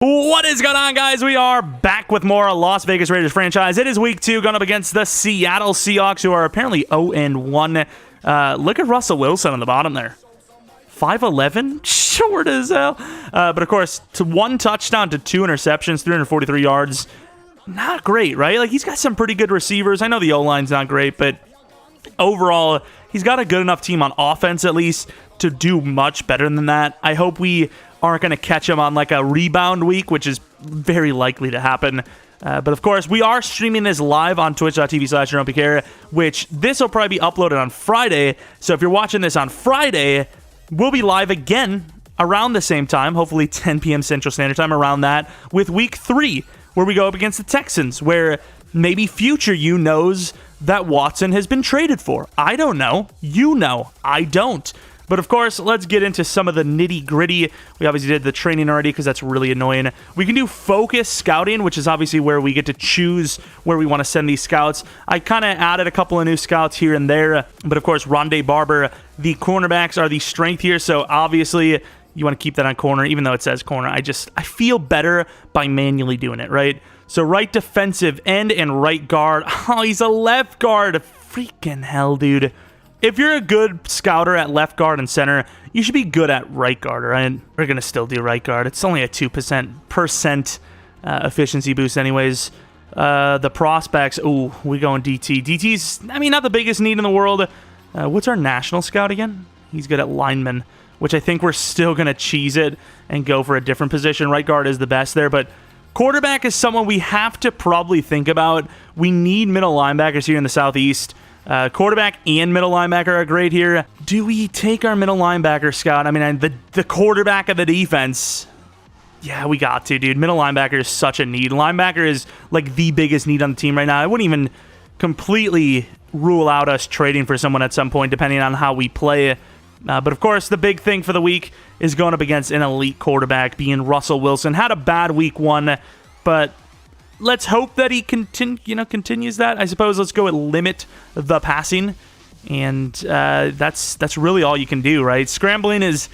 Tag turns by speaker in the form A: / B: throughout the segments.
A: What is going on, guys? We are back with more Las Vegas Raiders franchise. It is week 2, going up against the Seattle Seahawks, who are apparently 0-1. Look at Russell Wilson on the bottom there. 5'11", short as hell. But of course, to 1 touchdown to 2 interceptions, 343 yards. Not great, right? Like, he's got some pretty good receivers. I know the O-line's not great, but overall, he's got a good enough team on offense, at least, to do much better than that. I hope we aren't going to catch him on like a rebound week, which is very likely to happen. But of course, we are streaming this live on twitch.tv/Jeromepkr, which this will probably be uploaded on Friday. So if you're watching this on Friday, we'll be live again around the same time, hopefully 10 p.m. Central Standard Time, around that, with week 3, where we go up against the Texans, where maybe future you knows that Watson has been traded for. I don't know. You know. I don't. But of course, let's get into some of the nitty-gritty. We obviously did the training already because that's really annoying. We can do focus scouting, which is obviously where we get to choose where we want to send these scouts. I kind of added a couple of new scouts here and there. But of course, Rondé Barber, the cornerbacks are the strength here. So obviously, you want to keep that on corner, even though it says corner. I feel better by manually doing it, right? So right defensive end and right guard. Oh, he's a left guard. Freaking hell, dude. If you're a good scouter at left guard and center, you should be good at right guard, right? We're going to still do right guard. It's only a 2% efficiency boost anyways. The prospects, ooh, we going DT. DT's, I mean, not the biggest need in the world. What's our national scout again? He's good at lineman, which I think we're still going to cheese it and go for a different position. Right guard is the best there, but quarterback is someone we have to probably think about. We need middle linebackers here in the Southeast. Quarterback and middle linebacker are great here. Do we take our middle linebacker scout? I mean, the quarterback of the defense. Yeah, we got to, dude. Middle linebacker is such a need. Linebacker is like the biggest need on the team right now. I wouldn't even completely rule out us trading for someone at some point, depending on how we play. But of course, the big thing for the week is going up against an elite quarterback, being Russell Wilson. Had a bad week 1, but let's hope that he continues that. I suppose let's go with limit the passing, and that's really all you can do, right? Scrambling it's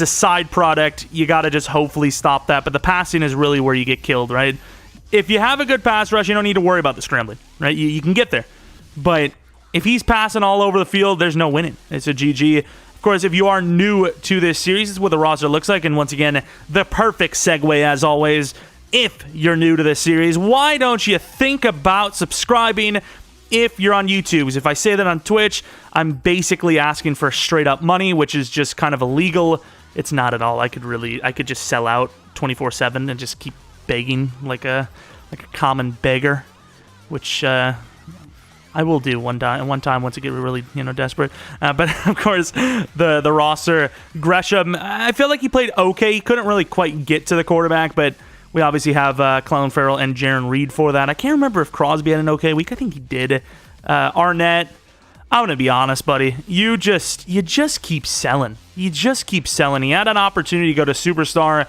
A: a side product. You got to just hopefully stop that, but the passing is really where you get killed, right? If you have a good pass rush, you don't need to worry about the scrambling, right? You can get there, but if he's passing all over the field, there's no winning. It's a GG. Of course, if you are new to this series, this is what the roster looks like, and once again, the perfect segue as always. If you're new to this series, why don't you think about subscribing if you're on YouTube? Because if I say that on Twitch, I'm basically asking for straight up money, which is just kind of illegal. It's not at all. I could just sell out 24/7 and just keep begging like a common beggar, which I will do one time once I get really desperate. But of course, the roster, Gresham, I feel like he played okay. He couldn't really quite get to the quarterback, but we obviously have Clelin Ferrell and Jaron Reed for that. I can't remember if Crosby had an okay week. I think he did. Arnett, I'm going to be honest, buddy. You just keep selling. You just keep selling. He had an opportunity to go to Superstar.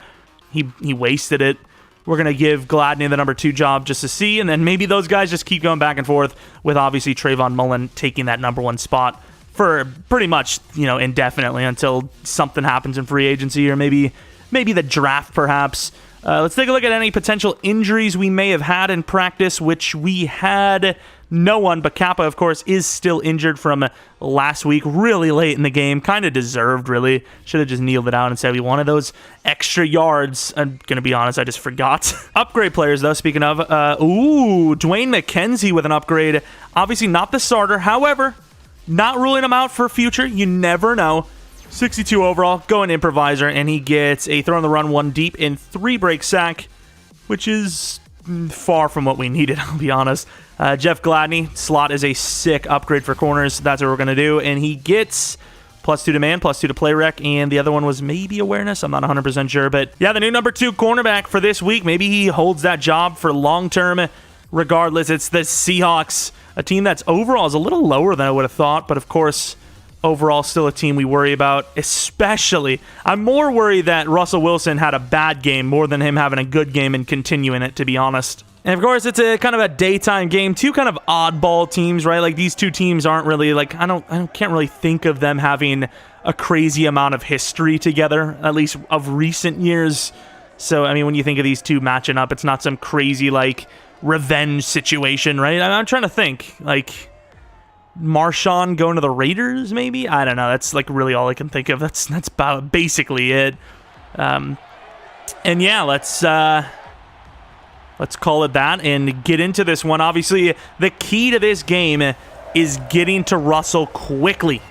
A: He wasted it. We're going to give Gladney the number 2 job just to see, and then maybe those guys just keep going back and forth with obviously Trayvon Mullen taking that number 1 spot for pretty much indefinitely until something happens in free agency or maybe the draft perhaps. Let's take a look at any potential injuries we may have had in practice, which we had no one, but Kappa, of course, is still injured from last week, really late in the game. Kind of deserved, really. Should have just kneeled it out and said we wanted those extra yards. I'm going to be honest, I just forgot. Upgrade players, though, speaking of. Dwayne McKenzie with an upgrade. Obviously not the starter. However, not ruling him out for future. You never know. 62 overall, going improviser, and he gets a throw on the run, 1 deep, and 3 break sack, which is far from what we needed, I'll be honest. Jeff Gladney, slot is a sick upgrade for corners. That's what we're going to do, and he gets +2 to man, +2 to play rec, and the other one was maybe awareness. I'm not 100% sure, but yeah, the new number 2 cornerback for this week. Maybe he holds that job for long term. Regardless, it's the Seahawks, a team that's overall is a little lower than I would have thought, but of course, overall still a team we worry about. Especially, I'm more worried that Russell Wilson had a bad game more than him having a good game and continuing it, to be honest. And of course, it's a kind of a daytime game. 2 kind of oddball teams, right? Like, these 2 teams aren't really like, can't really think of them having a crazy amount of history together, at least of recent years. So, I mean, when you think of these two matching up, it's not some crazy, like, revenge situation, right? I'm trying to think. Like, Marshawn going to the Raiders, maybe? I don't know. That's, like, really all I can think of. That's about basically it. And, yeah, let's call it that and get into this one. Obviously, the key to this game is getting to Russell quickly.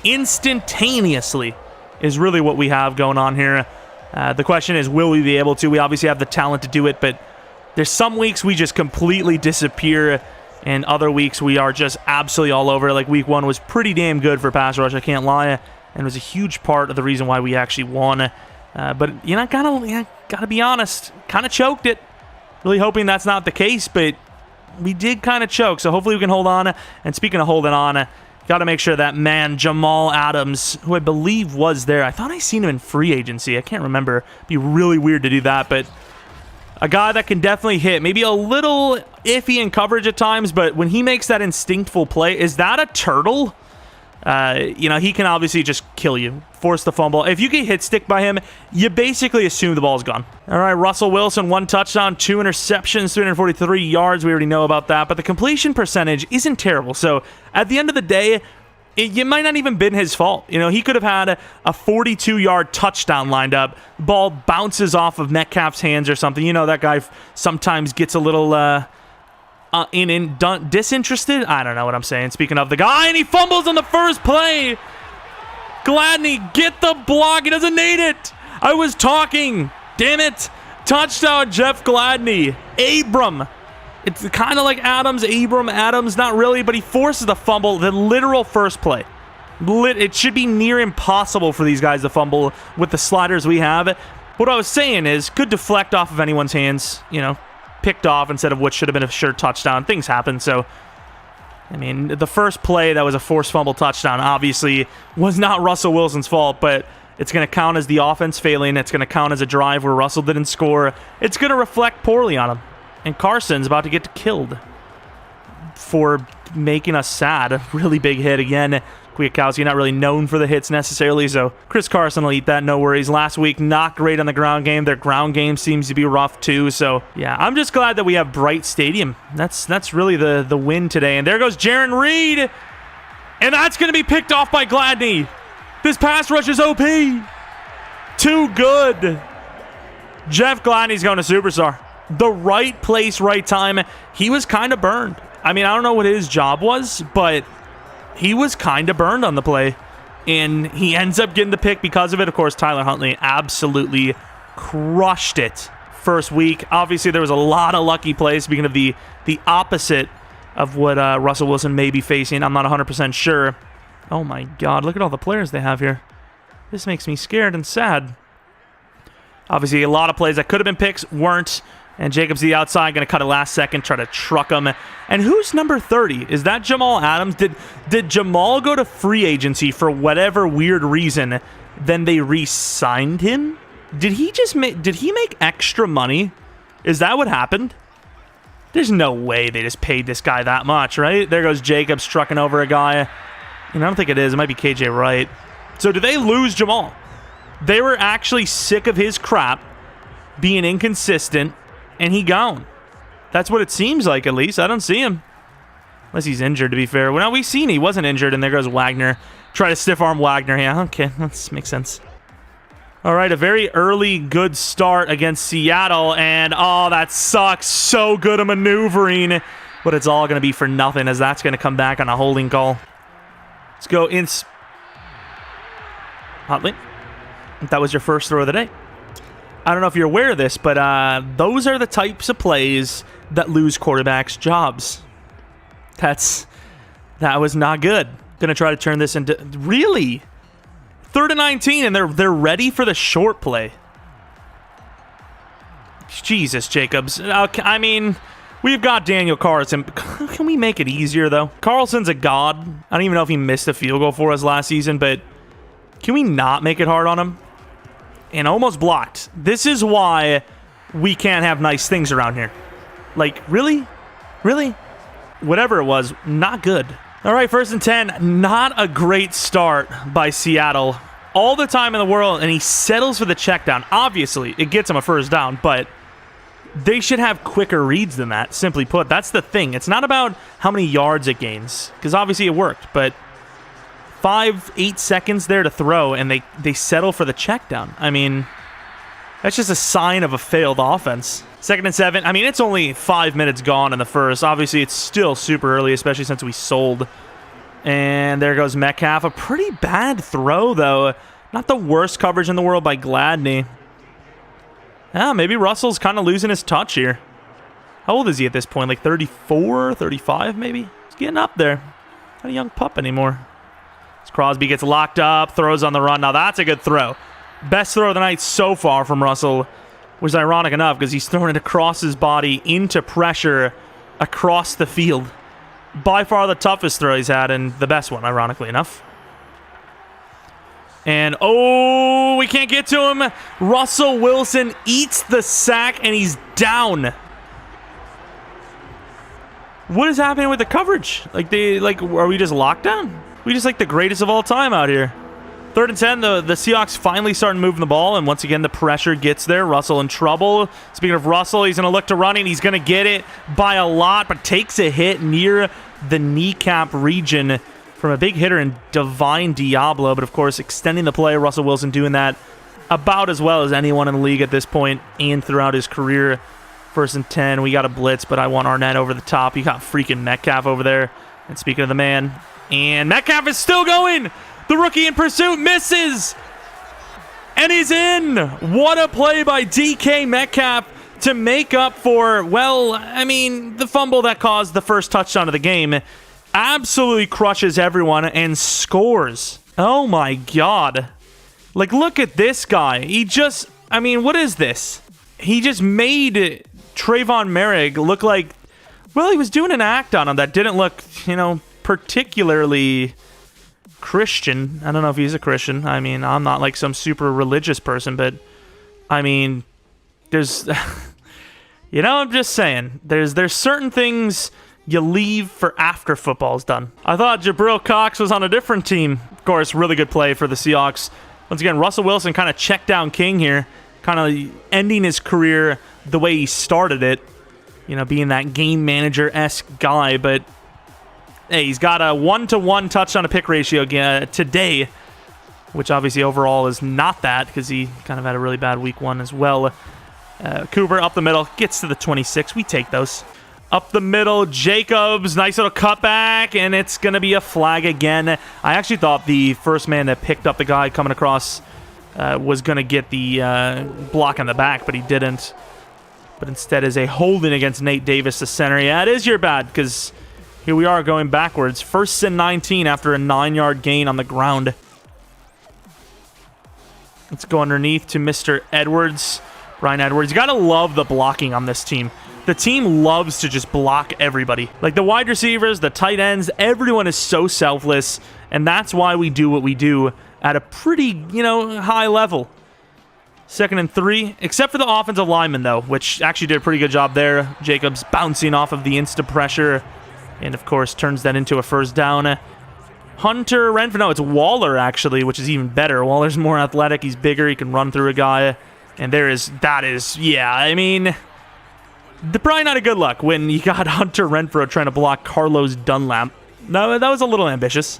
A: Instantaneously is really what we have going on here. The question is, will we be able to? We obviously have the talent to do it, but there's some weeks we just completely disappear, and other weeks we are just absolutely all over. Like week 1 was pretty damn good for pass rush, I can't lie, and was a huge part of the reason why we actually won. But you know, gotta be honest, kind of choked it. Really hoping that's not the case, but we did kind of choke, so hopefully we can hold on. And speaking of holding on, got to make sure that man, Jamal Adams, who I believe was there. I thought I seen him in free agency. I can't remember. It'd be really weird to do that, but a guy that can definitely hit. Maybe a little iffy in coverage at times, but when he makes that instinctful play, is that a turtle? You know, he can obviously just kill you, force the fumble. If you get hit stick by him, you basically assume the ball's gone. All right, Russell Wilson, 1 touchdown, 2 interceptions, 343 yards. We already know about that, but the completion percentage isn't terrible. So at the end of the day, it might not even been his fault. You know, he could have had a 42-yard touchdown lined up. Ball bounces off of Metcalf's hands or something. You know, that guy sometimes gets a little disinterested. I don't know what I'm saying. Speaking of the guy, and he fumbles on the first play. Gladney, get the block. He doesn't need it. I was talking. Damn it. Touchdown, Jeff Gladney. Abram. It's kind of like Adams, Abram, Adams. Not really, but he forces the fumble. The literal first play. It should be near impossible for these guys to fumble with the sliders we have. What I was saying is, could deflect off of anyone's hands, you know, picked off instead of what should have been a sure touchdown. Things happen, so I mean, the first play that was a forced fumble touchdown obviously was not Russell Wilson's fault, but it's going to count as the offense failing. It's going to count as a drive where Russell didn't score. It's going to reflect poorly on him. And Carson's about to get killed for making us sad. A really big hit again. Kwiatkowski not really known for the hits necessarily, so Chris Carson will eat that, no worries. Last week, not great on the ground game. Their ground game seems to be rough too, so yeah, I'm just glad that we have Bright Stadium. That's really the win today. And there goes Jaron Reed, and that's going to be picked off by Gladney. This pass rush is OP. Too good. Jeff Gladney's going to Superstar. The right place, right time. He was kind of burned. I mean, I don't know what his job was, but he was kind of burned on the play, and he ends up getting the pick because of it. Of course, Tyler Huntley absolutely crushed it first week. Obviously, there was a lot of lucky plays, speaking of the opposite of what Russell Wilson may be facing. I'm not 100% sure. Oh my God, look at all the players they have here. This makes me scared and sad. Obviously, a lot of plays that could have been picks weren't. And Jacobs the outside, going to cut it last second, try to truck him. And who's number 30? Is that Jamal Adams? Did Jamal go to free agency for whatever weird reason? Then they re-signed him? Did he make extra money? Is that what happened? There's no way they just paid this guy that much, right? There goes Jacobs trucking over a guy. And I don't think it is. It might be KJ Wright. So did they lose Jamal? They were actually sick of his crap being inconsistent. And he gone. That's what it seems like, at least. I don't see him. Unless he's injured, to be fair. Well, now we've seen he wasn't injured, and there goes Wagner. Try to stiff arm Wagner. Yeah, okay. That makes sense. All right, a very early good start against Seattle. And, oh, that sucks. So good at maneuvering. But it's all going to be for nothing, as that's going to come back on a holding call. Let's go in. Huntley. That was your first throw of the day. I don't know if you're aware of this, but those are the types of plays that lose quarterbacks' jobs. That was not good. Gonna try to turn this into really 3rd and 19, and they're ready for the short play. Jesus, Jacobs. I mean, we've got Daniel Carlson. Can we make it easier though? Carlson's a god. I don't even know if he missed a field goal for us last season, but can we not make it hard on him? And almost blocked. This is why we can't have nice things around here. Like, really? Really? Whatever it was, not good. All right, 1st and 10. Not a great start by Seattle. all the time in the world, and he settles for the check down. Obviously, it gets him a first down, but they should have quicker reads than that, simply put. That's the thing. It's not about how many yards it gains, because obviously it worked, but 5-8 seconds there to throw, and they settle for the check down. I mean, that's just a sign of a failed offense. 2nd and 7. I mean, it's only 5 minutes gone in the first. Obviously, it's still super early, especially since we sold. And there goes Metcalf. A pretty bad throw, though. Not the worst coverage in the world by Gladney. Yeah, maybe Russell's kind of losing his touch here. How old is he at this point? Like 34, 35 maybe? He's getting up there. Not a young pup anymore. As Crosby gets locked up, throws on the run. Now that's a good throw. Best throw of the night so far from Russell, which is ironic enough because he's throwing it across his body into pressure across the field. By far the toughest throw he's had, and the best one, ironically enough. And, oh, we can't get to him. Russell Wilson eats the sack, and he's down. What is happening with the coverage? Are we just locked down? We just like the greatest of all time out here. 3rd and 10, the Seahawks finally starting moving the ball, and once again, the pressure gets there. Russell in trouble. Speaking of Russell, he's going to look to running. He's going to get it by a lot, but takes a hit near the kneecap region from a big hitter in Divine Diablo. But, of course, extending the play, Russell Wilson doing that about as well as anyone in the league at this point and throughout his career. 1st and 10, we got a blitz, but I want Arnett over the top. You got freaking Metcalf over there. And speaking of the man, and Metcalf is still going. The rookie in pursuit misses. And he's in. What a play by DK Metcalf to make up for, well, I mean, the fumble that caused the first touchdown of the game. Absolutely crushes everyone and scores. Oh my God. Like, look at this guy. He just, I mean, what is this? He just made Trayvon Merrick look like, well, he was doing an act on him that didn't look, particularly Christian. I don't know if he's a Christian. I mean, I'm not like some super religious person, but I mean, there's, I'm just saying, there's certain things you leave for after football's done. I thought Jabril Cox was on a different team. Of course, really good play for the Seahawks. Once again, Russell Wilson kind of check down king here, kind of ending his career the way he started it, being that game manager-esque guy, but hey, he's got a 1-to-1 touchdown to pick ratio today, which obviously overall is not that because he kind of had a really bad week 1 as well. Cooper up the middle, gets to the 26. We take those. Up the middle, Jacobs, nice little cutback, and it's going to be a flag again. I actually thought the first man that picked up the guy coming across was going to get the block on the back, but he didn't. But instead is a holding against Nate Davis, the center. Yeah, it is your bad because here we are going backwards. 1st and 19 after a 9-yard gain on the ground. Let's go underneath to Mr. Edwards. Brian Edwards. You got to love the blocking on this team. The team loves to just block everybody. Like the wide receivers, the tight ends, everyone is so selfless. And that's why we do what we do at a pretty, high level. 2nd and 3, except for the offensive lineman, though, which actually did a pretty good job there. Jacobs bouncing off of the insta pressure. And, of course, turns that into a first down. Hunter Renfrow. No, it's Waller, actually, which is even better. Waller's more athletic. He's bigger. He can run through a guy. And I mean, probably not a good luck when you got Hunter Renfrow trying to block Carlos Dunlap. No, that was a little ambitious.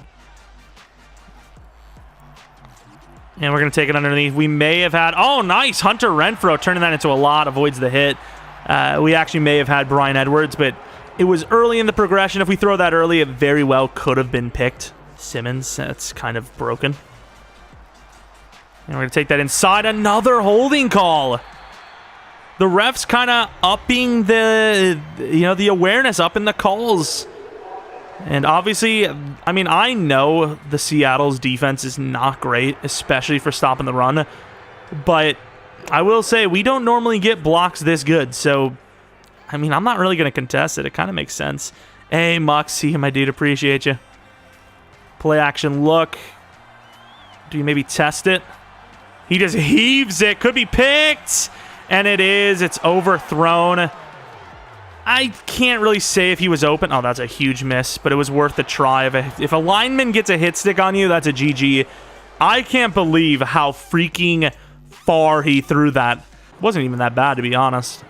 A: And we're going to take it underneath. We may have had, oh, nice. Hunter Renfrow turning that into a lot, avoids the hit. We actually may have had Brian Edwards, but it was early in the progression. If we throw that early, it very well could have been picked. Simmons, that's kind of broken. And we're going to take that inside. Another holding call. The refs kind of upping the awareness, up in the calls. And obviously, I mean, I know the Seattle's defense is not great, especially for stopping the run. But I will say, we don't normally get blocks this good. So, I mean, I'm not really going to contest it. It kind of makes sense. Hey, Mux, see you, my dude. Appreciate you. Play action look. Do you maybe test it? He just heaves it. Could be picked. And it is. It's overthrown. I can't really say if he was open. Oh, that's a huge miss, but it was worth the try. If a lineman gets a hit stick on you, that's a GG. I can't believe how freaking far he threw that. Wasn't even that bad, to be honest.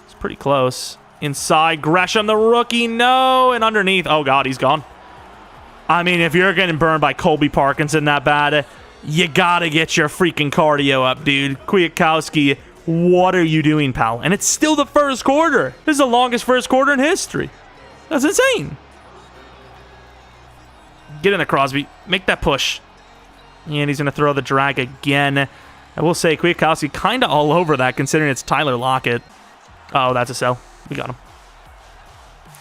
A: It's pretty close. Inside, Gresham, the rookie, no, and underneath. Oh, God, he's gone. I mean, if you're getting burned by Colby Parkinson that bad, you gotta get your freaking cardio up, dude. Kwiatkowski, what are you doing, pal? And it's still the first quarter. This is the longest first quarter in history. That's insane. Get in there, Crosby. Make that push. And he's going to throw the drag again. I will say, Kwiatkowski kind of all over that, considering it's Tyler Lockett. Oh, that's a sell. We got him.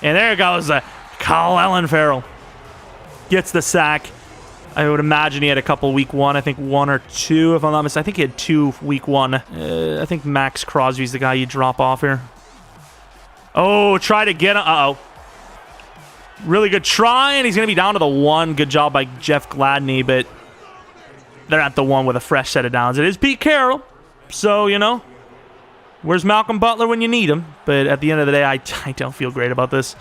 A: And there goes Colin Farrell. Gets the sack. I would imagine he had a couple week one. I think 1 or 2, if I'm not mistaken. I think he had 2 week 1. I think Max Crosby's the guy you drop off here. Oh, try to get him. Uh-oh. Really good try, and he's going to be down to the 1. Good job by Jeff Gladney, but they're at the 1 with a fresh set of downs. It is Pete Carroll, so, you know, where's Malcolm Butler when you need him? But at the end of the day, I don't feel great about this.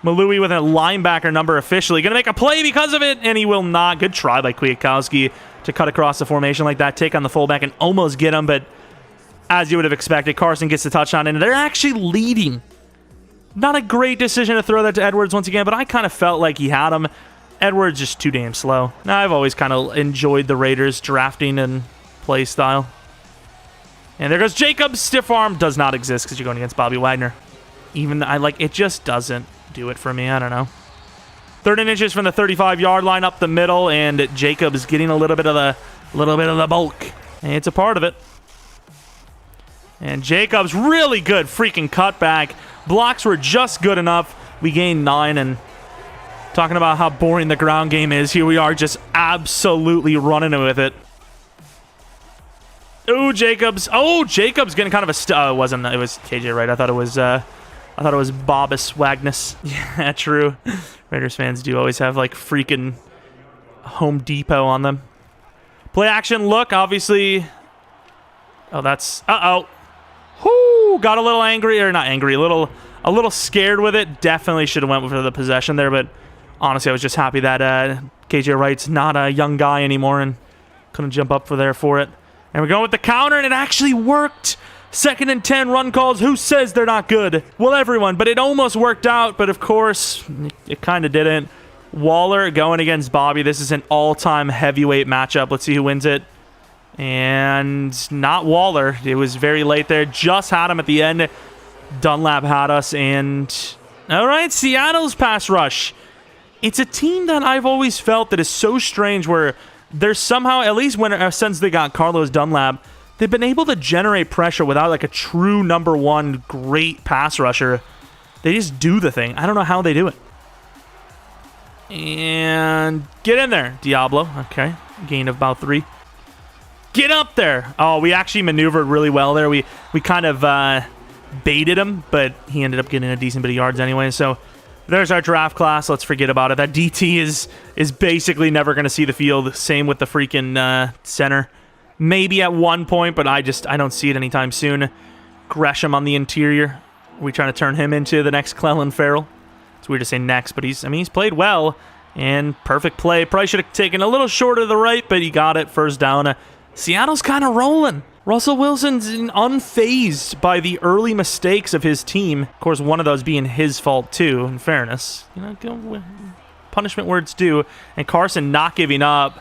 A: Malui with a linebacker number officially. Going to make a play because of it, and he will not. Good try by Kwiatkowski to cut across the formation like that, take on the fullback, and almost get him, but as you would have expected, Carson gets the touchdown, and they're actually leading. Not a great decision to throw that to Edwards once again, but I kind of felt like he had him. Edwards just too damn slow. Now, I've always kind of enjoyed the Raiders' drafting and play style. And there goes Jacobs. Stiff arm does not exist because you're going against Bobby Wagner. Even it just doesn't do it for me. I don't know. 3rd and inches from the 35-yard line up the middle, and Jacobs getting a little bit of the bulk. And it's a part of it. And Jacobs, really good freaking cutback. Blocks were just good enough. We gained 9, and talking about how boring the ground game is, here we are just absolutely running with it. Ooh, Jacobs. Oh, Jacobs getting kind of a it wasn't. It was KJ Wright. I thought it was Bobus Wagnus. Yeah, true. Raiders fans do always have like freaking Home Depot on them. Play action look, obviously. Oh, that's Whoo, got a little angry, or not angry, a little scared with it. Definitely should have went for the possession there, but honestly, I was just happy that KJ Wright's not a young guy anymore and couldn't jump up for it. And we're going with the counter, and it actually worked. 2nd and 10 run calls. Who says they're not good? Well, everyone, but it almost worked out, but of course, it kind of didn't. Waller going against Bobby. This is an all-time heavyweight matchup. Let's see who wins it. And not Waller. It was very late there. Just had him at the end. Dunlap had us, and all right, Seattle's pass rush. It's a team that I've always felt that is so strange where there's somehow, at least since they got Carlos Dunlap, they've been able to generate pressure without like a true number 1 great pass rusher. They just do the thing. I don't know how they do it. And get in there, Diablo. Okay, gain of about 3. Get up there. Oh, we actually maneuvered really well there. We kind of baited him, but he ended up getting a decent bit of yards anyway. So there's our draft class. Let's forget about it. That DT is basically never going to see the field. Same with the freaking center. Maybe at one point, but I don't see it anytime soon. Gresham on the interior. Are we trying to turn him into the next Clelin Ferrell? It's weird to say next, but he's played well. And perfect play. Probably should have taken a little short to the right, but he got it. First down. Seattle's kind of rolling. Russell Wilson's unfazed by the early mistakes of his team. Of course, one of those being his fault, too, in fairness. You know, punishment where it's due. And Carson not giving up.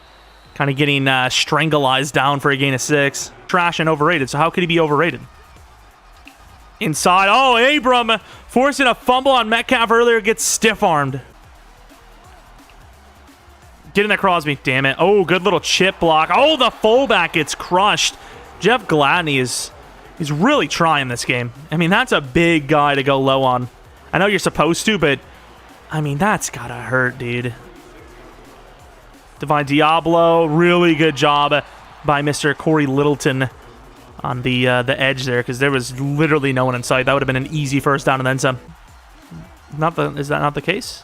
A: Kind of getting strangleized down for a gain of 6. Trash and overrated. So how could he be overrated? Inside. Oh, Abram forcing a fumble on Metcalf earlier. Gets stiff-armed. Get in there, Crosby. Damn it. Oh, good little chip block. Oh, the fullback gets crushed. Jeff Gladney he's really trying this game. I mean, that's a big guy to go low on. I know you're supposed to, but I mean, that's gotta hurt, dude. Divine Diablo, really good job by Mr. Corey Littleton on the edge there, because there was literally no one in sight. That would have been an easy first down and then some. Is that not the case?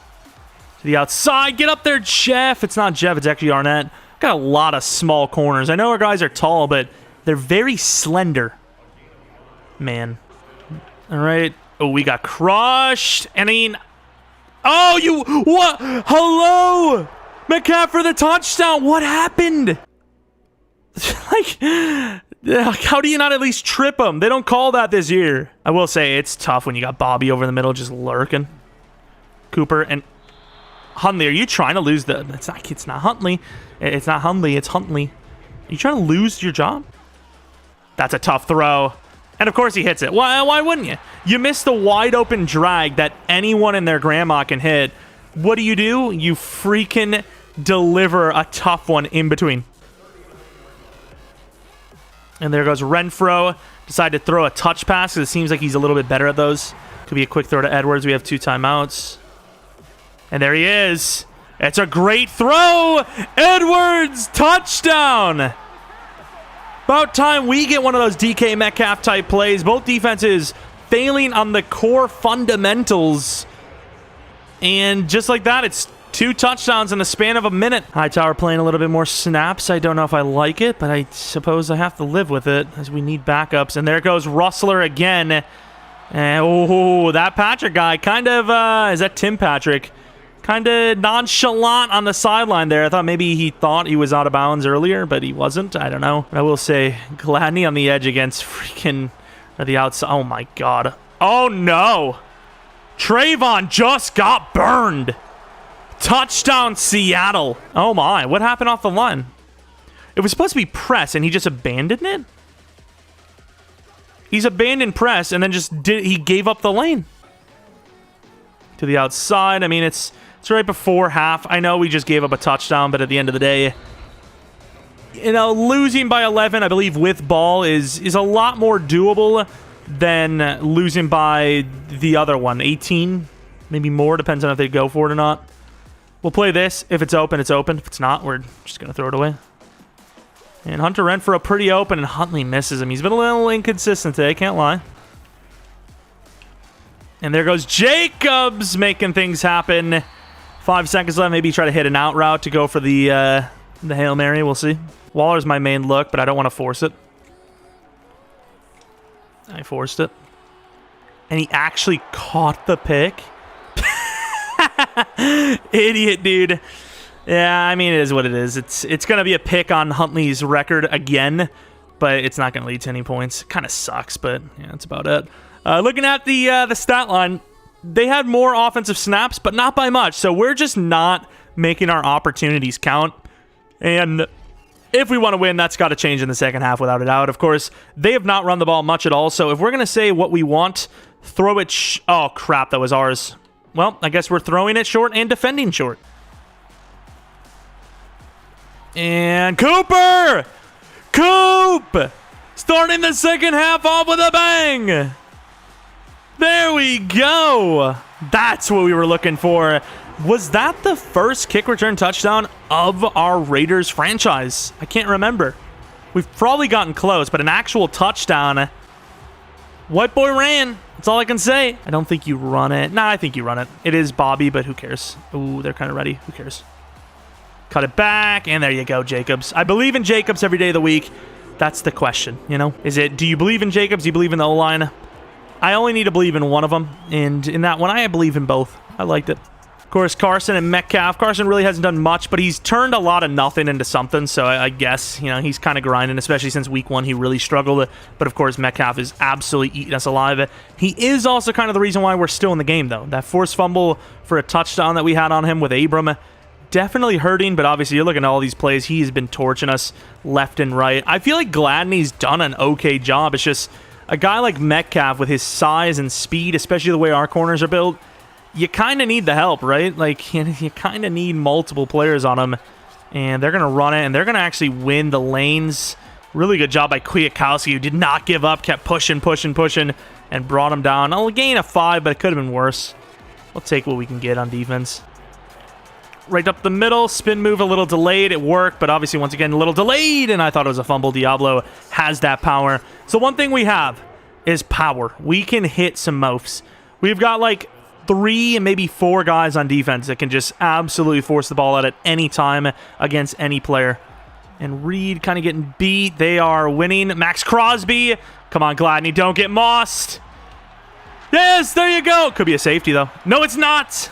A: To the outside, get up there, Jeff. It's not Jeff, it's actually Arnett. Got a lot of small corners. I know our guys are tall, but they're very slender. Man. All right. Oh, we got crushed. I mean, oh, what? Hello? Metcalf for the touchdown. What happened? Like, how do you not at least trip him? They don't call that this year. I will say it's tough when you got Bobby over the middle just lurking. Cooper and Huntley. Are you trying to lose the... It's not Huntley. It's not Huntley. It's Huntley. Are you trying to lose your job? That's a tough throw. And of course he hits it. Why wouldn't you? You miss the wide open drag that anyone and their grandma can hit. What do? You freaking deliver a tough one in between. And there goes Renfro. Decided to throw a touch pass because it seems like he's a little bit better at those. Could be a quick throw to Edwards. We have 2 timeouts. And there he is. It's a great throw. Edwards, touchdown. About time we get one of those DK Metcalf type plays. Both defenses failing on the core fundamentals. And just like that, it's 2 touchdowns in the span of a minute. Hightower playing a little bit more snaps. I don't know if I like it, but I suppose I have to live with it as we need backups. And there goes Rustler again. And, oh, that Patrick guy kind of, is that Tim Patrick? Kind of nonchalant on the sideline there. I thought maybe he thought he was out of bounds earlier, but he wasn't. I don't know. I will say, Gladney on the edge against freaking the outside. Oh, my God. Oh, no. Trayvon just got burned. Touchdown, Seattle. Oh, my. What happened off the line? It was supposed to be press, and he just abandoned it? He's abandoned press, and then he gave up the lane. To the outside. I mean, it's right before half. I know we just gave up a touchdown, but at the end of the day, you know, losing by 11, I believe, with ball is a lot more doable than losing by the other one. 18, maybe more, depends on if they go for it or not. We'll play this. If it's open, it's open. If it's not, we're just going to throw it away. And Hunter Renfro pretty open, and Huntley misses him. He's been a little inconsistent today, can't lie. And there goes Jacobs making things happen. 5 seconds left. Maybe try to hit an out route to go for the Hail Mary. We'll see. Waller's my main look, but I don't want to force it. I forced it. And he actually caught the pick. Idiot, dude. Yeah, I mean, it is what it is. It's going to be a pick on Huntley's record again, but it's not going to lead to any points. Kind of sucks, but yeah, that's about it. Looking at the stat line, they had more offensive snaps, but not by much. So we're just not making our opportunities count. And if we want to win, that's got to change in the second half without a doubt. Of course, they have not run the ball much at all. So if we're going to say what we want, throw it... oh, crap, that was ours. Well, I guess we're throwing it short and defending short. And Cooper! Coop! Starting the second half off with a bang! There we go. That's what we were looking for. Was that the first kick return touchdown of our Raiders franchise? I can't remember. We've probably gotten close, but an actual touchdown. White boy ran. That's all I can say. I don't think you run it. Nah, I think you run it. It is Bobby, but who cares? Ooh, they're kind of ready. Who cares? Cut it back, and there you go, Jacobs. I believe in Jacobs every day of the week. That's the question, you know? Is it, do you believe in Jacobs? Do you believe in the O-line? I only need to believe in one of them, and in that one, I believe in both. I liked it. Of course, Carson and Metcalf. Carson really hasn't done much, but he's turned a lot of nothing into something, so I guess, you know, he's kind of grinding, especially since week 1 he really struggled. But, of course, Metcalf is absolutely eating us alive. He is also kind of the reason why we're still in the game, though. That forced fumble for a touchdown that we had on him with Abram, definitely hurting, but obviously you're looking at all these plays. He's been torching us left and right. I feel like Gladney's done an okay job. It's just... a guy like Metcalf with his size and speed, especially the way our corners are built, you kind of need the help, right? Like, you kind of need multiple players on him, and they're going to run it, and they're going to actually win the lanes. Really good job by Kwiatkowski, who did not give up, kept pushing, and brought him down. I'll gain a 5, but it could have been worse. We'll take what we can get on defense. Right up the middle, spin move a little delayed. It worked, but obviously, once again, a little delayed, and I thought it was a fumble. Diablo has that power. So one thing we have is power. We can hit some mofs. We've got like 3 and maybe 4 guys on defense that can just absolutely force the ball out at any time against any player. And Reed kind of getting beat. They are winning. Max Crosby. Come on, Gladney. Don't get mossed. Yes, there you go. Could be a safety, though. No, it's not.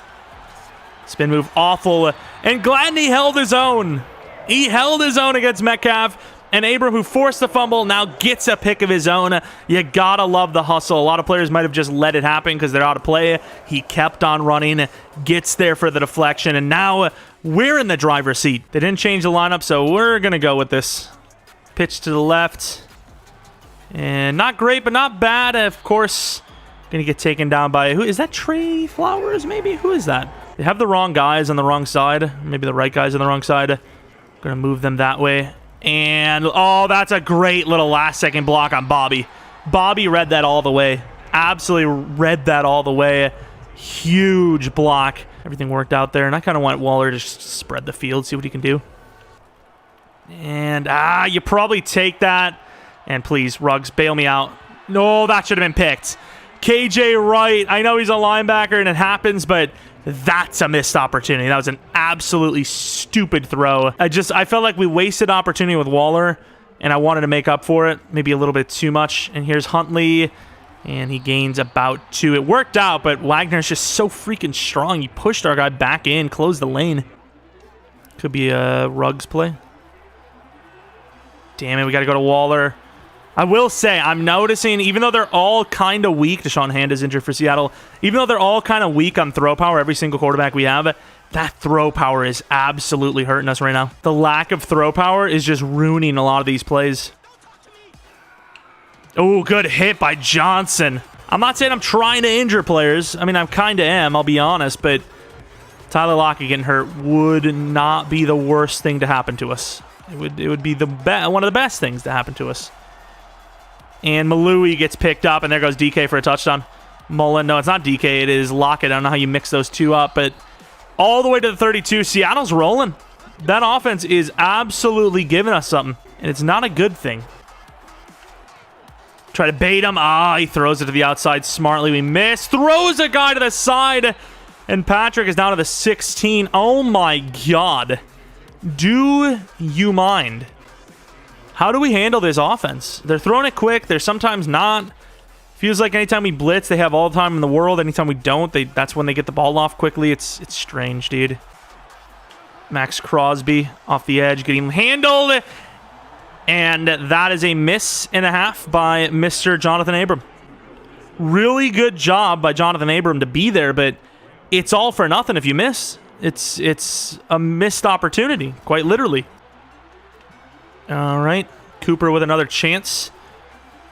A: Spin move awful. And Gladney held his own. He held his own against Metcalf. And Abram, who forced the fumble, now gets a pick of his own. You gotta love the hustle. A lot of players might have just let it happen because they're out of play. He kept on running, gets there for the deflection, and now we're in the driver's seat. They didn't change the lineup, so we're gonna go with this. Pitch to the left. And not great, but not bad. Of course, gonna get taken down by, who is that? Trey Flowers, maybe? Who is that? They have the wrong guys on the wrong side. Maybe the right guys on the wrong side. Gonna move them that way. And, oh, that's a great little last-second block on Bobby. Bobby read that all the way. Absolutely read that all the way. Huge block. Everything worked out there. And I kind of want Waller to just spread the field, see what he can do. And, you probably take that. And please, Ruggs, bail me out. No, that should have been picked. KJ Wright. I know he's a linebacker and it happens, but that's a missed opportunity. That was an absolutely stupid throw. I felt like we wasted opportunity with Waller, and I wanted to make up for it. Maybe a little bit too much. And here's Huntley, and he gains about 2. It worked out, but Wagner's just so freaking strong. He pushed our guy back in, closed the lane. Could be a Ruggs play. Damn it, we got to go to Waller. I will say, I'm noticing, even though they're all kind of weak, Deshaun Hand is injured for Seattle, even though they're all kind of weak on throw power, every single quarterback we have, that throw power is absolutely hurting us right now. The lack of throw power is just ruining a lot of these plays. Oh, good hit by Johnson. I'm not saying I'm trying to injure players. I mean, I kind of am, I'll be honest, but Tyler Lockett getting hurt would not be the worst thing to happen to us. It would be one of the best things to happen to us. And Malui gets picked up, and there goes DK for a touchdown. Mullen, no, it's not DK, it is Lockett. I don't know how you mix those two up, but all the way to the 32. Seattle's rolling. That offense is absolutely giving us something, and it's not a good thing. Try to bait him. He throws it to the outside smartly. We miss. Throws a guy to the side, and Patrick is down to the 16. Oh, my God. Do you mind? How do we handle this offense? They're throwing it quick. They're sometimes not. Feels like anytime we blitz, they have all the time in the world. Anytime we don't, that's when they get the ball off quickly. It's strange, dude. Max Crosby off the edge, getting handled. And that is a miss and a half by Mr. Jonathan Abram. Really good job by Jonathan Abram to be there, but it's all for nothing if you miss. It's a missed opportunity, quite literally. All right, Cooper with another chance.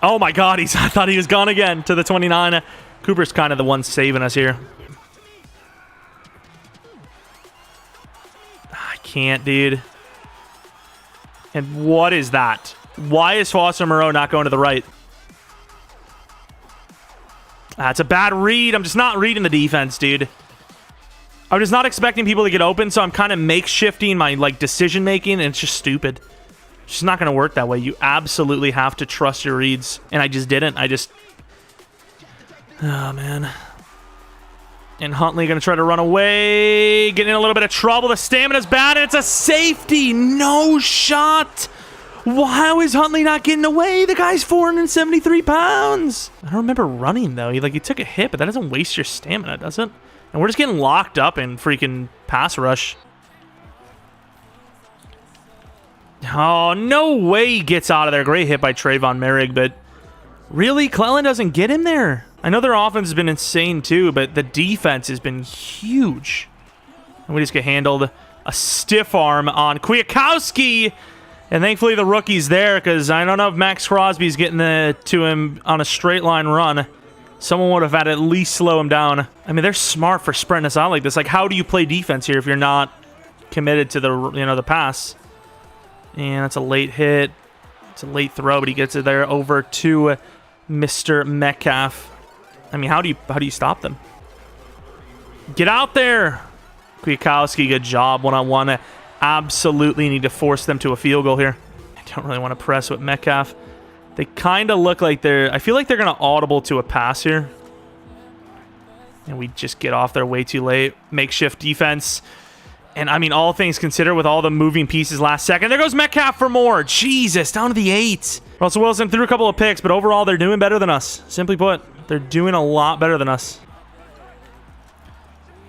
A: Oh my God, I thought he was gone again to the 29. Cooper's kind of the one saving us here. I can't, dude. And what is that? Why is Foster Moreau not going to the right? That's a bad read. I'm just not reading the defense, dude. I'm just not expecting people to get open, so I'm kind of makeshifting my decision making, and it's just stupid. It's just not going to work that way. You absolutely have to trust your reads. And I just didn't. Oh, man. And Huntley going to try to run away. Getting in a little bit of trouble. The stamina's bad, and it's a safety. No shot. How is Huntley not getting away? The guy's 473 pounds. I don't remember running, though. He took a hit, but that doesn't waste your stamina, does it? And we're just getting locked up in freaking pass rush. Oh, no way he gets out of there. Great hit by Trayvon Merrick, but really, Clellan doesn't get him there. I know their offense has been insane too, but the defense has been huge. And we just get handled. A stiff arm on Kwiatkowski. And thankfully the rookie's there, because I don't know if Max Crosby's getting to him on a straight line run. Someone would have had to at least slow him down. I mean, they're smart for spreading us out like this. Like, how do you play defense here if you're not committed to the pass? And that's a late hit. It's a late throw, but he gets it there over to Mr. Metcalf. I mean, how do you stop them? Get out there! Kwiatkowski, good job. One-on-one. Absolutely need to force them to a field goal here. I don't really want to press with Metcalf. They kind of look like I feel like they're going to audible to a pass here. And we just get off there way too late. Makeshift defense. And, I mean, all things considered, with all the moving pieces last second. There goes Metcalf for more. Jesus, down to the 8. Russell Wilson threw a couple of picks, but overall, they're doing better than us. Simply put, they're doing a lot better than us.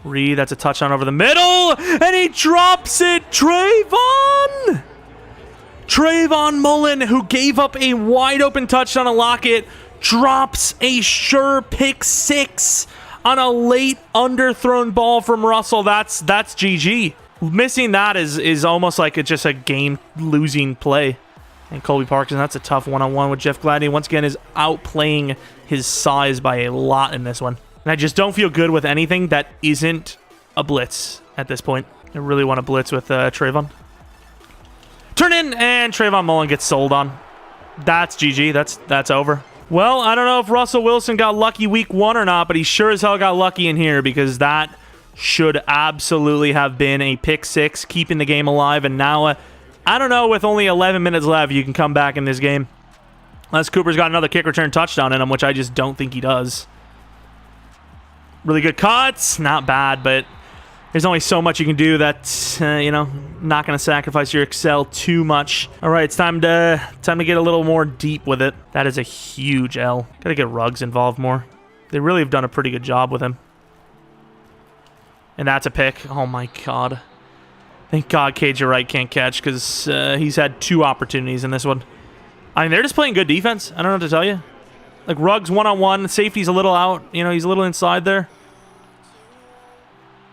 A: Reed, that's a touchdown over the middle, and he drops it. Trayvon Mullen, who gave up a wide open touchdown to Lockett, drops a sure pick six on a late underthrown ball from Russell. That's GG. Missing that is almost like it's just a game-losing play. And Colby Parkinson, that's a tough one-on-one with Jeff Gladney. Once again, is outplaying his size by a lot in this one. And I just don't feel good with anything that isn't a blitz at this point. I really want to blitz with Trayvon. Turn in, and Trayvon Mullen gets sold on. That's GG. That's over. Well, I don't know if Russell Wilson got lucky week 1 or not, but he sure as hell got lucky in here, because that should absolutely have been a pick six, keeping the game alive. And now, I don't know, with only 11 minutes left, you can come back in this game. Unless Cooper's got another kick return touchdown in him, which I just don't think he does. Really good cuts. Not bad, but there's only so much you can do that, you know, not going to sacrifice your Excel too much. All right, it's time to get a little more deep with it. That is a huge L. Got to get Ruggs involved more. They really have done a pretty good job with him. And that's a pick. Oh, my God. Thank God KJ Wright can't catch, because he's had 2 opportunities in this one. I mean, they're just playing good defense. I don't know what to tell you. Like, Ruggs one-on-one. Safety's a little out. You know, he's a little inside there.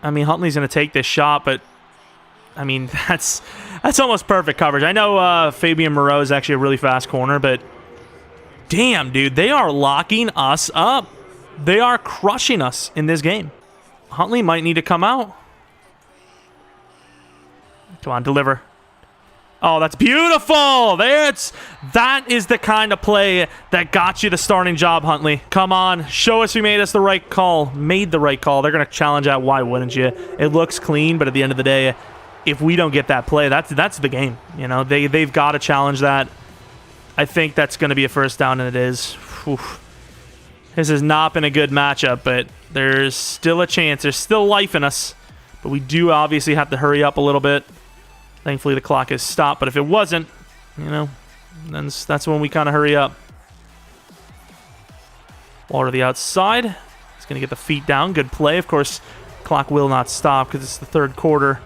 A: I mean, Huntley's going to take this shot, but, I mean, that's almost perfect coverage. I know Fabian Moreau is actually a really fast corner, but damn, dude, they are locking us up. They are crushing us in this game. Huntley might need to come out. Come on, deliver. Oh, that's beautiful. That is the kind of play that got you the starting job, Huntley. Come on, show us we made the right call. Made the right call. They're going to challenge that. Why wouldn't you? It looks clean, but at the end of the day, if we don't get that play, that's the game. You know, they've got to challenge that. I think that's going to be a first down, and it is. Whew. This has not been a good matchup, but there's still a chance. There's still life in us, but we do obviously have to hurry up a little bit. Thankfully, the clock is stopped, but if it wasn't, you know, then that's when we kind of hurry up. Waller to the outside. He's going to get the feet down. Good play. Of course, clock will not stop because it's the third quarter.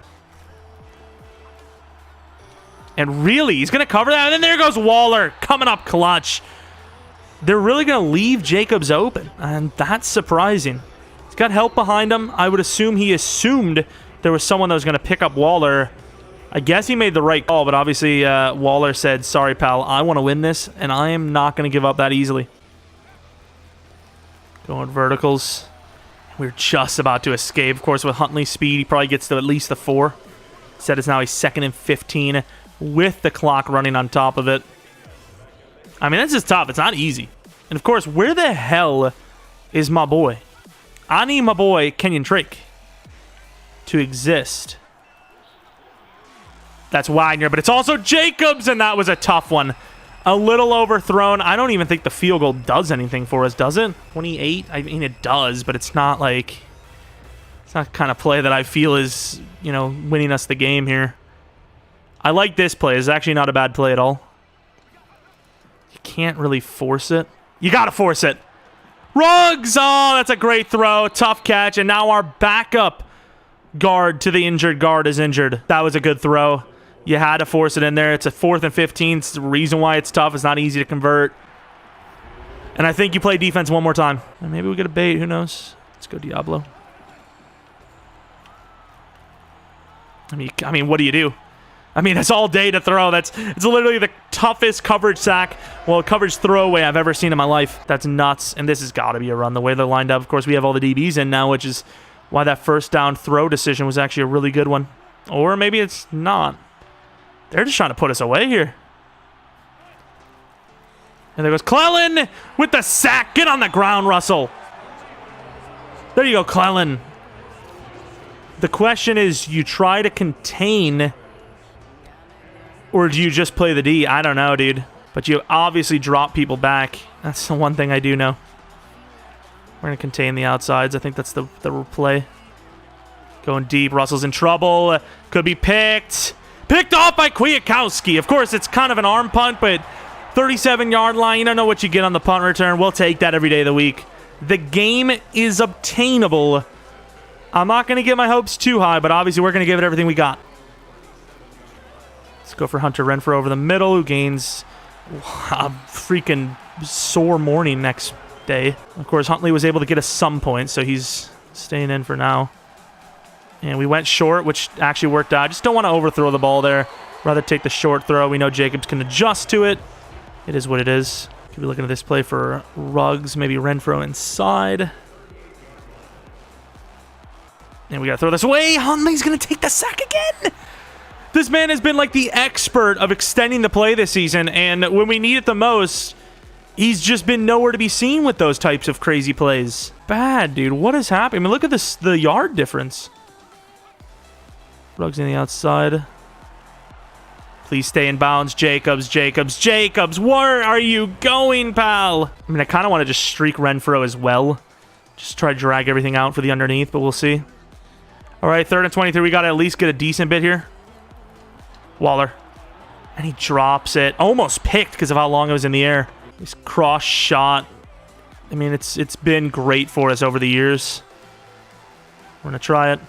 A: And really, he's going to cover that. And then there goes Waller coming up clutch. They're really going to leave Jacobs open, and that's surprising. He's got help behind him. I would assume he assumed there was someone that was going to pick up Waller. I guess he made the right call, but obviously Waller said, sorry, pal, I want to win this, and I am not going to give up that easily. Going verticals. We're just about to escape. Of course, with Huntley's speed, he probably gets to at least the 4. Said it's now a 2nd and 15 with the clock running on top of it. I mean, this is tough. It's not easy. And, of course, where the hell is my boy? I need my boy, Kenyon Drake, to exist. That's Wagner, but it's also Jacobs, and that was a tough one. A little overthrown. I don't even think the field goal does anything for us, does it? 28? I mean, it does, but it's not like... It's not the kind of play that I feel is, you know, winning us the game here. I like this play. It's actually not a bad play at all. You can't really force it. You got to force it. Ruggs! Oh, that's a great throw. Tough catch, and now our backup guard to the injured guard is injured. That was a good throw. You had to force it in there. It's a 4th and 15. It's the reason why it's tough. It's not easy to convert. And I think you play defense one more time. And maybe we get a bait. Who knows? Let's go Diablo. I mean, what do you do? I mean, that's all day to throw. It's literally the toughest coverage sack, well, coverage throwaway I've ever seen in my life. That's nuts. And this has got to be a run the way they're lined up. Of course, we have all the DBs in now, which is why that first down throw decision was actually a really good one. Or maybe it's not. They're just trying to put us away here. And there goes Clellan with the sack. Get on the ground, Russell. There you go, Clellan. The question is, you try to contain, or do you just play the D? I don't know, dude. But you obviously drop people back. That's the one thing I do know. We're going to contain the outsides. I think that's the play. Going deep. Russell's in trouble. Could be picked. Picked off by Kwiatkowski. Of course, it's kind of an arm punt, but 37-yard line. You don't know what you get on the punt return. We'll take that every day of the week. The game is obtainable I'm not going to get my hopes too high, but obviously we're going to give it everything we got. Let's go for Hunter Renfrow over the middle, who gains a freaking sore morning next day. Of course, Huntley was able to get us some points, so he's staying in for now. And we went short, which actually worked out. Just don't want to overthrow the ball there. Rather take the short throw. We know Jacobs can adjust to it. It is what it is. Could be looking at this play for Ruggs, maybe Renfrow inside. And we got to throw this away. Huntley's going to take the sack again. This man has been like the expert of extending the play this season, and when we need it the most, he's just been nowhere to be seen with those types of crazy plays. Bad, dude. What is happening? I mean, look at this, the yard difference. Ruggs in the outside. Please stay in bounds, Jacobs, Jacobs, Jacobs. Where are you going, pal? I mean, I kind of want to just streak Renfrow as well. Just try to drag everything out for the underneath, but we'll see. All right, 3rd and 23. We got to at least get a decent bit here. Waller. And he drops it. Almost picked because of how long it was in the air. This cross shot. I mean, it's been great for us over the years. We're going to try it.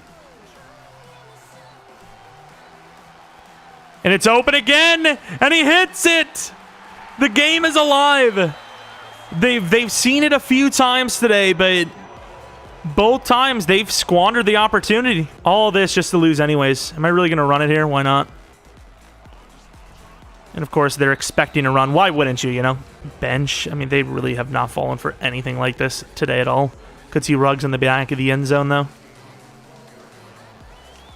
A: And it's open again, and he hits it. The game is alive. They've seen it a few times today, but both times they've squandered the opportunity. All this just to lose anyways. Am I really going to run it here? Why not? And of course, they're expecting a run. Why wouldn't you, you know? Bench. I mean, they really have not fallen for anything like this today at all. Could see Ruggs in the back of the end zone, though.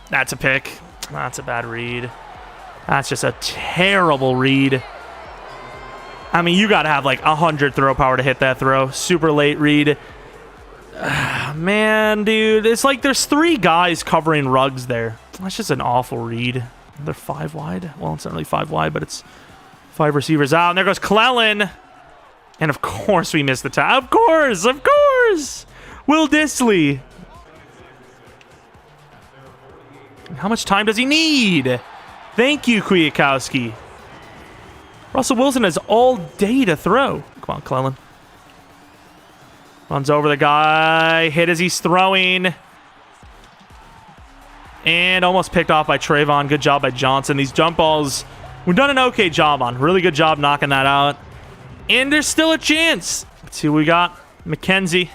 A: That's a pick. That's a bad read. That's just a terrible read. I mean, you got to have like 100 throw power to hit that throw. Super late read. Man, dude. It's like there's 3 guys covering Ruggs there. That's just an awful read. They're 5 wide. Well, it's not really 5 wide, but it's 5 receivers out. And there goes Clellan. And of course we missed the tackle. Of course, of course. Will Dissly. How much time does he need? Thank you, Kwiatkowski. Russell Wilson has all day to throw. Come on, Clellan. Runs over the guy. Hit as he's throwing. And almost picked off by Trayvon. Good job by Johnson. These jump balls, we've done an okay job on. Really good job knocking that out. And there's still a chance. Let's see what we got. McKenzie.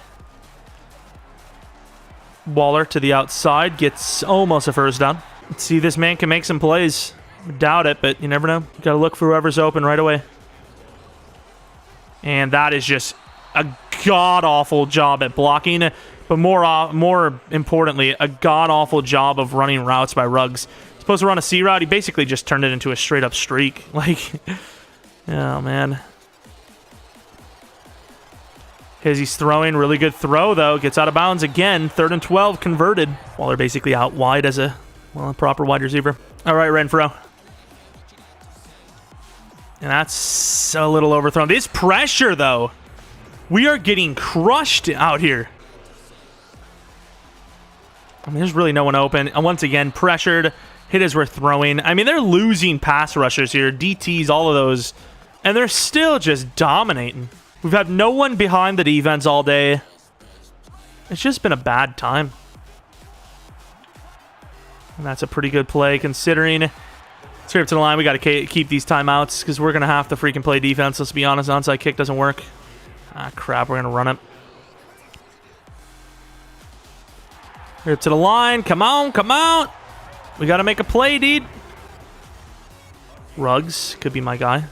A: Waller to the outside. Gets almost a first down. Let's see if this man can make some plays. Doubt it, but you never know. You got to look for whoever's open right away. And that is just a god-awful job at blocking. But more importantly, a god-awful job of running routes by Ruggs. Supposed to run a C route. He basically just turned it into a straight-up streak. Like, oh, man. As he's throwing, really good throw, though. Gets out of bounds again. 3rd and 12, converted. Waller basically out wide as a proper wide receiver. All right, Renfrow. And that's a little overthrown. This pressure, though. We are getting crushed out here. I mean, there's really no one open. And once again, pressured. Hit as we're throwing. I mean, they're losing pass rushers here. DTs, all of those. And they're still just dominating. We've had no one behind the defense all day. It's just been a bad time. And that's a pretty good play considering. Straight up to the line. We got to keep these timeouts because we're going to have to freaking play defense. Let's be honest. Onside kick doesn't work. Ah, crap. We're going to run it. Here to the line. Come on. Come on. We got to make a play, dude. Ruggs could be my guy.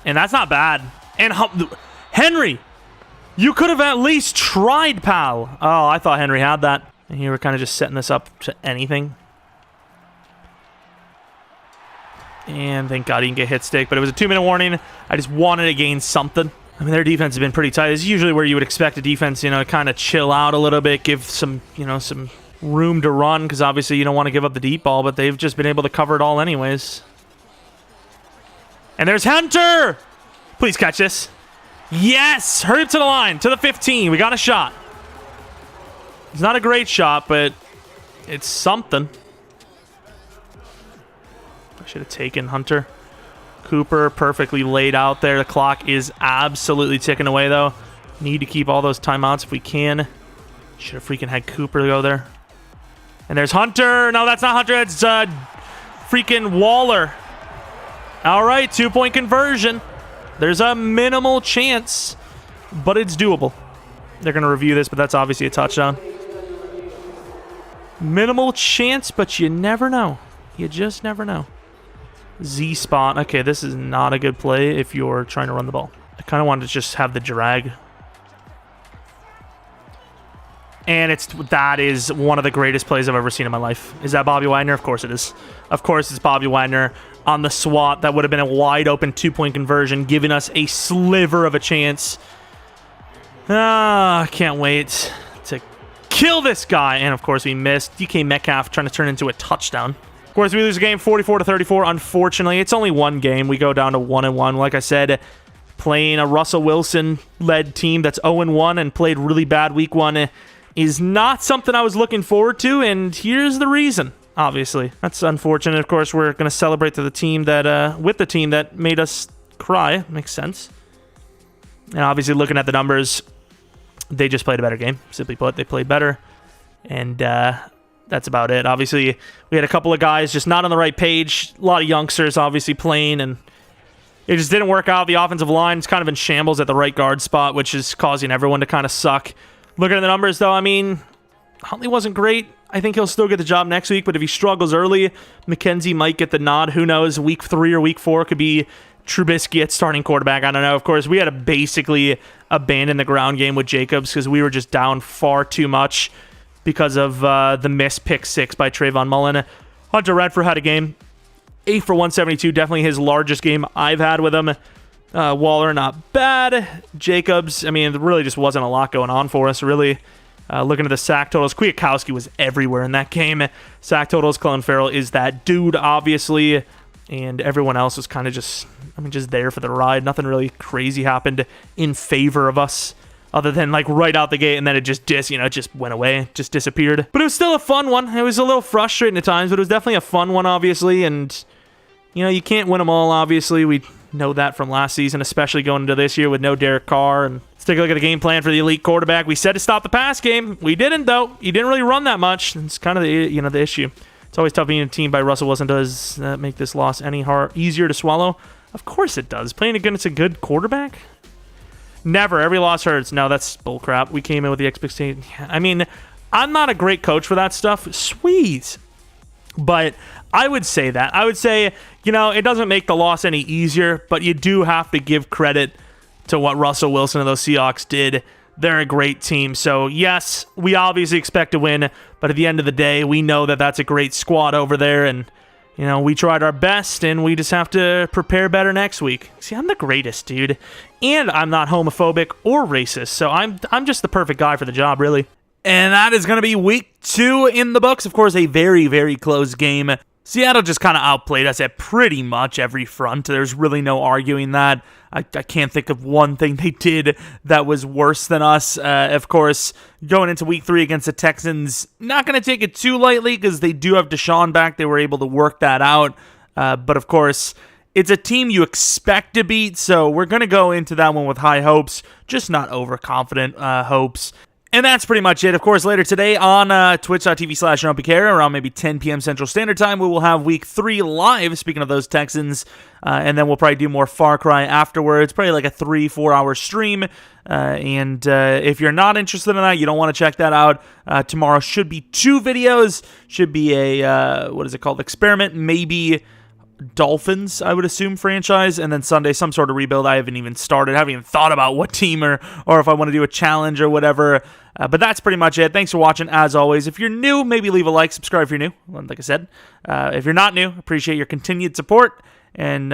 A: And that's not bad. And Henry, you could have at least tried, pal. Oh, I thought Henry had that. And here we're kind of just setting this up to anything. And thank God he didn't get hit stick. But it was a 2-minute warning. I just wanted to gain something. I mean, their defense has been pretty tight. This is usually where you would expect a defense, you know, kind of chill out a little bit, give some, you know, some room to run, because obviously you don't want to give up the deep ball, but they've just been able to cover it all anyways. And there's Hunter! Please catch this. Yes! Hurry up to the line, to the 15. We got a shot. It's not a great shot, but it's something. I should have taken Hunter. Cooper perfectly laid out there. The clock is absolutely ticking away, though. Need to keep all those timeouts if we can. Should have freaking had Cooper go there. And there's Hunter. No, that's not Hunter. It's freaking Waller. All right, 2-point conversion. There's a minimal chance, but it's doable. They're going to review this, but that's obviously a touchdown. Minimal chance, but you never know. You just never know. Z spot. Okay, this is not a good play if you're trying to run the ball. I kind of wanted to just have the drag. And that is one of the greatest plays I've ever seen in my life. Is that Bobby Wagner? Of course it is. Of course it's Bobby Wagner on the swat. That would have been a wide open 2-point conversion, giving us a sliver of a chance. I can't wait to kill this guy. And of course we missed. DK Metcalf trying to turn into a touchdown. Of course we lose the game 44-34. Unfortunately, it's only one game. We go down to 1-1. Like I said, playing a Russell Wilson-led team that's 0-1 and played really bad week 1 is not something I was looking forward to, and here's the reason, obviously. That's unfortunate. Of course, we're going to celebrate with the team that made us cry. Makes sense. And obviously, looking at the numbers, they just played a better game. Simply put, they played better, and that's about it. Obviously, we had a couple of guys just not on the right page. A lot of youngsters, obviously, playing, and it just didn't work out. The offensive line is kind of in shambles at the right guard spot, which is causing everyone to kind of suck. Looking at the numbers, though, I mean, Huntley wasn't great. I think he'll still get the job next week, but if he struggles early, McKenzie might get the nod. Who knows? Week 3 or week 4 could be Trubisky at starting quarterback. I don't know. Of course, we had to basically abandon the ground game with Jacobs because we were just down far too much because of the missed pick 6 by Trayvon Mullen. Hunter Redford had a game. 8 for 172, definitely his largest game I've had with him. Waller, not bad. Jacobs, I mean, there really just wasn't a lot going on for us, really. Looking at the sack totals, Kwiatkowski was everywhere in that game. Sack totals, Clelin Ferrell is that dude, obviously. And everyone else was kind of just there for the ride. Nothing really crazy happened in favor of us, other than like right out the gate, and then it just went away, just disappeared. But it was still a fun one. It was a little frustrating at times, but it was definitely a fun one, obviously. And, you can't win them all, obviously. We know that from last season, especially going into this year with no Derek Carr. And let's take a look at the game plan for the elite quarterback. We said to stop the pass game. We didn't, though. He didn't really run that much. It's kind of the issue. It's always tough being a team by Russell Wilson. Does that make this loss any easier to swallow? Of course it does. Playing against a good quarterback? Never. Every loss hurts. No, that's bullcrap. We came in with the expectation. I mean, I'm not a great coach for that stuff. Sweet. But I would say that. I would say, it doesn't make the loss any easier, but you do have to give credit to what Russell Wilson and those Seahawks did. They're a great team. So, yes, we obviously expect to win, but at the end of the day, we know that that's a great squad over there, and, we tried our best, and we just have to prepare better next week. See, I'm the greatest, dude, and I'm not homophobic or racist, so I'm just the perfect guy for the job, really. And that is going to be week 2 in the books. Of course, a very, very close game. Seattle just kind of outplayed us at pretty much every front. There's really no arguing that. I can't think of one thing they did that was worse than us. Of course, going into week 3 against the Texans, not going to take it too lightly because they do have Deshaun back. They were able to work that out. But of course, it's a team you expect to beat, so we're going to go into that one with high hopes, just not overconfident hopes. And that's pretty much it. Of course, later today on twitch.tv/Jeromepkr, around maybe 10 p.m. Central Standard Time, we will have Week 3 live, speaking of those Texans, and then we'll probably do more Far Cry afterwards, probably like a 3-4 hour stream, and if you're not interested in that, you don't want to check that out, tomorrow should be 2 videos, should be a, experiment, maybe Dolphins, I would assume, franchise, and then Sunday, some sort of rebuild. I haven't even started, haven't even thought about what team or if I want to do a challenge or whatever, but that's pretty much it. Thanks for watching, as always. If you're new, maybe leave a like, subscribe if you're new, like I said. If you're not new, appreciate your continued support, and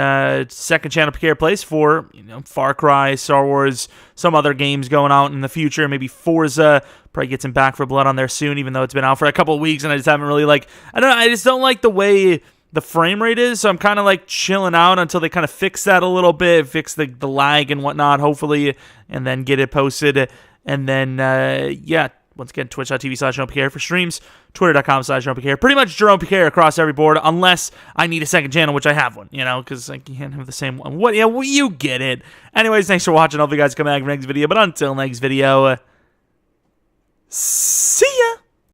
A: second channel Pkr Plays for, Far Cry, Star Wars, some other games going out in the future, maybe Forza, probably get some Back 4 Blood on there soon, even though it's been out for a couple of weeks, and I just haven't really, I just don't like the way the frame rate is, so I'm kind of chilling out until they kind of fix that a little bit, fix the lag and whatnot, hopefully, and then get it posted. And then, once again, twitch.tv/Jeromepkr for streams, twitter.com/Jeromepkr. Pretty much Jeromepkr across every board, unless I need a second channel, which I have one, because I can't have the same one. You get it. Anyways, thanks for watching. Hope you guys come back for next video, but until next video, See ya.